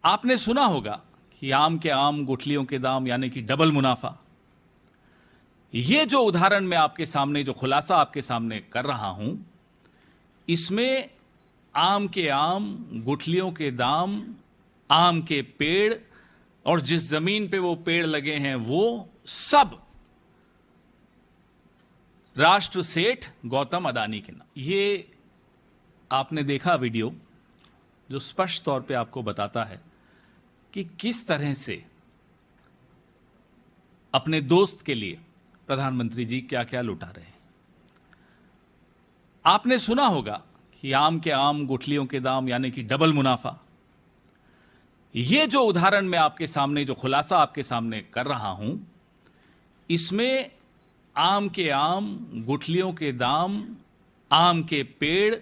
आपने सुना होगा कि आम के आम गुठलियों के दाम, यानी कि डबल मुनाफा। ये जो उदाहरण मैं आपके सामने, जो खुलासा आपके सामने कर रहा हूं, इसमें आम के आम गुठलियों के दाम, आम के पेड़ और जिस जमीन पे वो पेड़ लगे हैं वो सब राष्ट्र सेठ गौतम अदानी के नाम। ये आपने देखा वीडियो जो स्पष्ट तौर पे आपको बताता है कि किस तरह से अपने दोस्त के लिए प्रधानमंत्री जी क्या क्या लुटा रहे हैं। आपने सुना होगा कि आम के आम गुठलियों के दाम, यानी कि डबल मुनाफा। ये जो उदाहरण मैं आपके सामने, जो खुलासा आपके सामने कर रहा हूं, इसमें आम के आम गुठलियों के दाम, आम के पेड़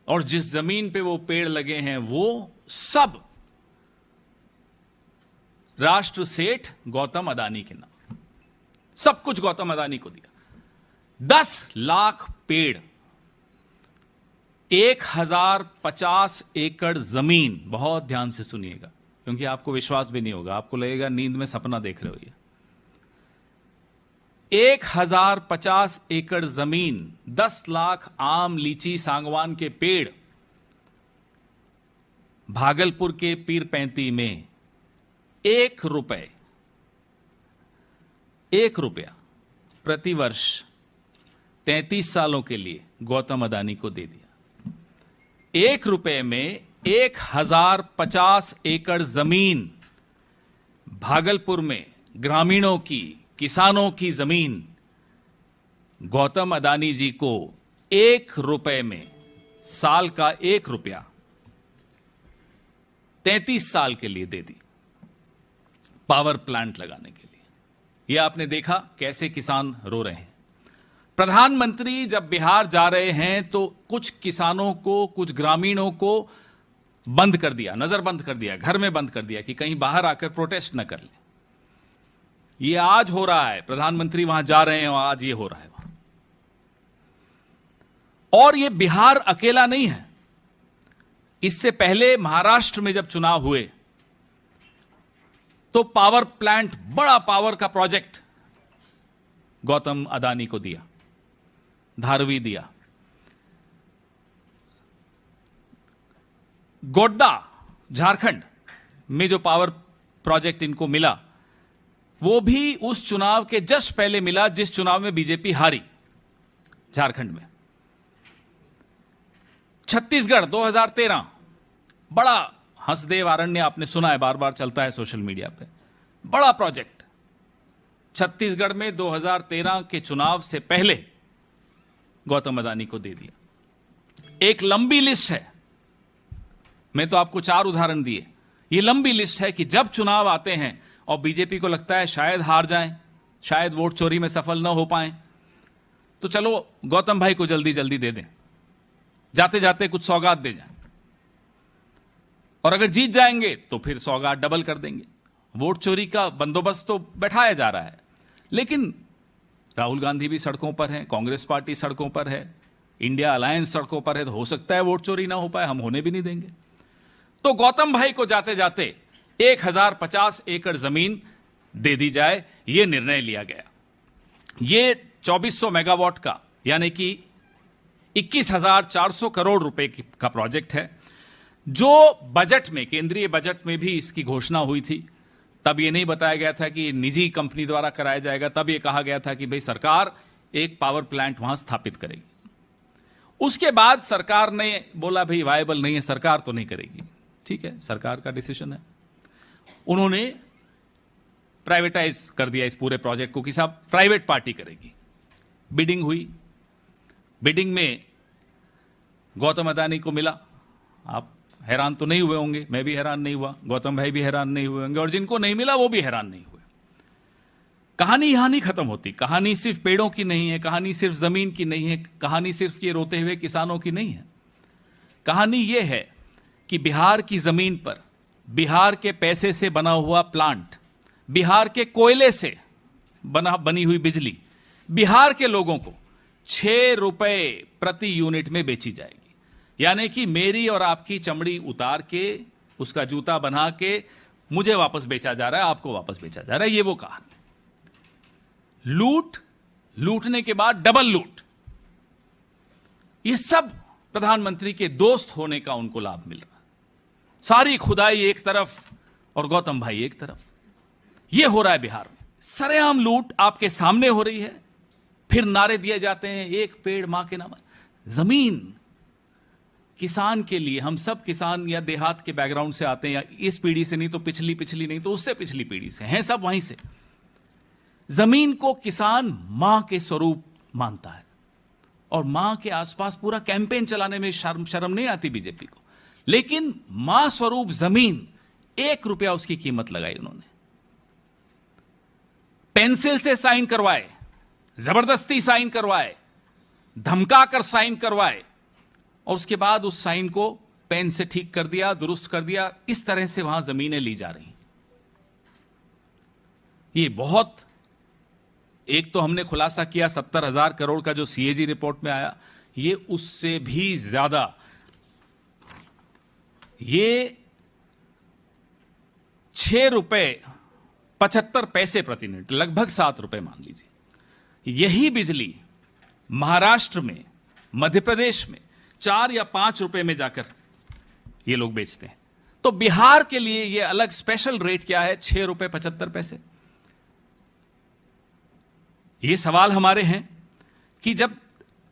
और जिस जमीन पे वो पेड़ लगे हैं वो सब राष्ट्र सेठ गौतम अदानी के नाम। सब कुछ गौतम अदानी को दिया। 10 लाख पेड़, 1050 एकड़ जमीन। बहुत ध्यान से सुनिएगा क्योंकि आपको विश्वास भी नहीं होगा, आपको लगेगा नींद में सपना देख रहे हो। ये 1050 एकड़ जमीन, 10 लाख आम, लीची, सांगवान के पेड़। भागलपुर के पीरपैंती में 1 रुपया प्रति वर्ष 33 सालों के लिए गौतम अदानी को दे दिया। 1 रुपए में 1050 एकड़ जमीन, भागलपुर में ग्रामीणों की, किसानों की जमीन गौतम अदानी जी को 1 रुपए में, साल का 1 रुपया 33 साल के लिए दे दी, पावर प्लांट लगाने के लिए। यह आपने देखा कैसे किसान रो रहे हैं। प्रधानमंत्री जब बिहार जा रहे हैं तो कुछ किसानों को, कुछ ग्रामीणों को बंद कर दिया, नजरबंद कर दिया, घर में बंद कर दिया कि कहीं बाहर आकर प्रोटेस्ट न कर ले। यह आज हो रहा है, प्रधानमंत्री वहां जा रहे हैं और आज यह हो रहा है वहां। और यह बिहार अकेला नहीं है। इससे पहले महाराष्ट्र में जब चुनाव हुए तो पावर प्लांट, बड़ा पावर का प्रोजेक्ट गौतम अदानी को दिया, धारवी दिया। गोड्डा, झारखंड में जो पावर प्रोजेक्ट इनको मिला वो भी उस चुनाव के जस्ट पहले मिला जिस चुनाव में बीजेपी हारी, झारखंड में। छत्तीसगढ़ 2013, बड़ा हंसदेव अरण्य, आपने सुना है, बार बार चलता है सोशल मीडिया पे, बड़ा प्रोजेक्ट। छत्तीसगढ़ में 2013 के चुनाव से पहले गौतम अदानी को दे दिया। एक लंबी लिस्ट है, मैं तो आपको 4 उदाहरण दिए। ये लंबी लिस्ट है कि जब चुनाव आते हैं और बीजेपी को लगता है शायद हार जाएं, शायद वोट चोरी में सफल ना हो पाएं, तो चलो गौतम भाई को जल्दी जल्दी दे दें, जाते जाते कुछ सौगात दे जाएं, और अगर जीत जाएंगे तो फिर सौगात डबल कर देंगे। वोट चोरी का बंदोबस्त तो बैठाया जा रहा है, लेकिन राहुल गांधी भी सड़कों पर हैं, कांग्रेस पार्टी सड़कों पर है, इंडिया अलायंस सड़कों पर है, तो हो सकता है वोट चोरी ना हो पाए, हम होने भी नहीं देंगे। तो गौतम भाई को जाते जाते 1050 एकड़ जमीन दे दी जाए, यह निर्णय लिया गया। यह 2400 मेगावाट का, यानी कि 21,400 करोड़ रुपए का प्रोजेक्ट है, जो बजट में, केंद्रीय बजट में भी इसकी घोषणा हुई थी। तब यह नहीं बताया गया था कि निजी कंपनी द्वारा कराया जाएगा, तब यह कहा गया था कि भाई सरकार एक पावर प्लांट वहां स्थापित करेगी। उसके बाद सरकार ने बोला भाई वायबल नहीं है, सरकार तो नहीं करेगी। ठीक है, सरकार का डिसीजन है। उन्होंने प्राइवेटाइज कर दिया इस पूरे प्रोजेक्ट को कि साहब प्राइवेट पार्टी करेगी। बिडिंग हुई, बिडिंग में गौतम अदानी को मिला। आप हैरान तो नहीं हुए होंगे, मैं भी हैरान नहीं हुआ, गौतम भाई भी हैरान नहीं हुए होंगे, और जिनको नहीं मिला वो भी हैरान नहीं हुए। कहानी यहां नहीं खत्म होती। कहानी सिर्फ पेड़ों की नहीं है, कहानी सिर्फ जमीन की नहीं है, कहानी सिर्फ ये रोते हुए किसानों की नहीं है। कहानी ये है कि बिहार की जमीन पर बिहार के पैसे से बना हुआ प्लांट, बिहार के कोयले से बनी हुई बिजली बिहार के लोगों को 6 रुपए प्रति यूनिट में बेची जाएगी। यानी कि मेरी और आपकी चमड़ी उतार के उसका जूता बना के मुझे वापस बेचा जा रहा है, आपको वापस बेचा जा रहा है। ये वो कहानी। लूट, लूटने के बाद डबल लूट, ये सब प्रधानमंत्री के दोस्त होने का उनको लाभ मिल रहा है। सारी खुदाई एक तरफ और गौतम भाई एक तरफ। ये हो रहा है बिहार में। सरेआम लूट आपके सामने हो रही है, फिर नारे दिए जाते हैं, एक पेड़ मां के नाम। जमीन किसान के लिए, हम सब किसान या देहात के बैकग्राउंड से आते हैं, या इस पीढ़ी से नहीं तो पिछली नहीं तो उससे पिछली पीढ़ी से हैं, सब वहीं से। जमीन को किसान मां के स्वरूप मानता है, और मां के आसपास पूरा कैंपेन चलाने में शर्म नहीं आती बीजेपी को। लेकिन मां स्वरूप जमीन, 1 रुपया उसकी कीमत लगाई उन्होंने। पेंसिल से साइन करवाए, जबरदस्ती साइन करवाए, धमकाकर साइन करवाए, और उसके बाद उस साइन को पेन से ठीक कर दिया, दुरुस्त कर दिया। इस तरह से वहां जमीनें ली जा रही। ये बहुत, एक तो हमने खुलासा किया 70,000 करोड़ का जो सीएजी रिपोर्ट में आया, ये उससे भी ज्यादा। ये 6 रुपए 75 पैसे प्रति यूनिट, लगभग 7 रुपए मान लीजिए। यही बिजली महाराष्ट्र में, मध्य प्रदेश में 4 या 5 रुपए में जाकर ये लोग बेचते हैं। तो बिहार के लिए ये अलग स्पेशल रेट क्या है? 6 रुपए 75 पैसे। ये सवाल हमारे हैं कि जब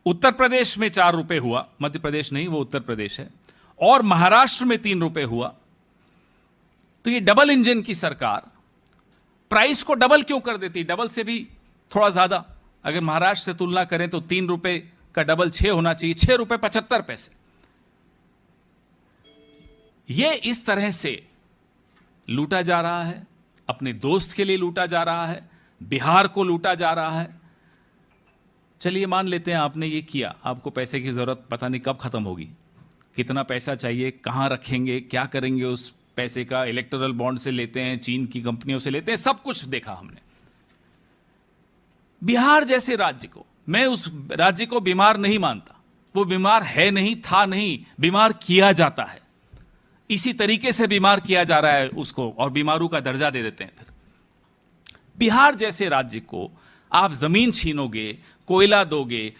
उत्तर प्रदेश में 4 रुपए हुआ, मध्य प्रदेश नहीं वो उत्तर प्रदेश है, और महाराष्ट्र में 3 रुपए हुआ, तो ये डबल इंजन की सरकार प्राइस को डबल क्यों कर देती? डबल से भी थोड़ा ज्यादा, अगर महाराष्ट्र से तुलना करें तो 3 रुपए का डबल 6 होना चाहिए, 6 रुपए 75 पैसे। ये इस तरह से लूटा जा रहा है, अपने दोस्त के लिए लूटा जा रहा है, बिहार को लूटा जा रहा है। चलिए मान लेते हैं आपने ये किया, आपको पैसे की जरूरत पता नहीं कब खत्म होगी, कितना पैसा चाहिए, कहां रखेंगे, क्या करेंगे उस पैसे का। इलेक्टोरल बॉन्ड से लेते हैं, चीन की कंपनियों से लेते हैं, सब कुछ देखा हमने। बिहार जैसे राज्य को, मैं उस राज्य को बीमार नहीं मानता, वो बीमार है नहीं, था नहीं, बीमार किया जाता है। इसी तरीके से बीमार किया जा रहा है उसको, और बीमारू का दर्जा दे देते हैं। फिर बिहार जैसे राज्य को आप जमीन छीनोगे, कोयला दोगे,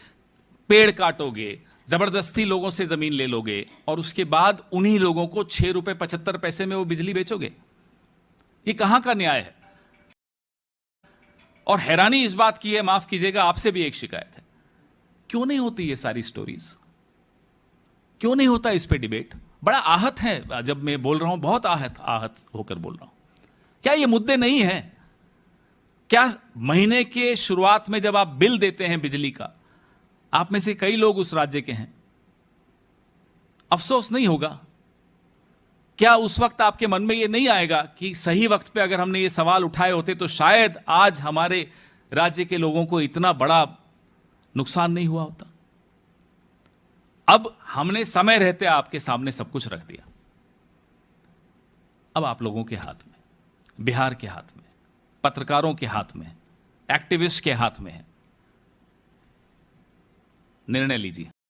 पेड़ काटोगे, जबरदस्ती लोगों से जमीन ले लोगे, और उसके बाद उन्हीं लोगों को 6 रुपए 75 पैसे में वो बिजली बेचोगे। ये कहां का न्याय है? और हैरानी इस बात की है, माफ कीजिएगा, आपसे भी एक शिकायत है, क्यों नहीं होती ये सारी स्टोरीज? क्यों नहीं होता इस पे डिबेट? बड़ा आहत है जब मैं बोल रहा हूं, बहुत आहत होकर बोल रहा हूं। क्या ये मुद्दे नहीं है? क्या महीने के शुरुआत में जब आप बिल देते हैं बिजली का, आप में से कई लोग उस राज्य के हैं, अफसोस नहीं होगा? क्या उस वक्त आपके मन में यह नहीं आएगा कि सही वक्त पे अगर हमने ये सवाल उठाए होते तो शायद आज हमारे राज्य के लोगों को इतना बड़ा नुकसान नहीं हुआ होता? अब हमने समय रहते आपके सामने सब कुछ रख दिया। अब आप लोगों के हाथ में, बिहार के हाथ में, पत्रकारों के हाथ में, एक्टिविस्ट के हाथ में है। निर्णय लीजिए।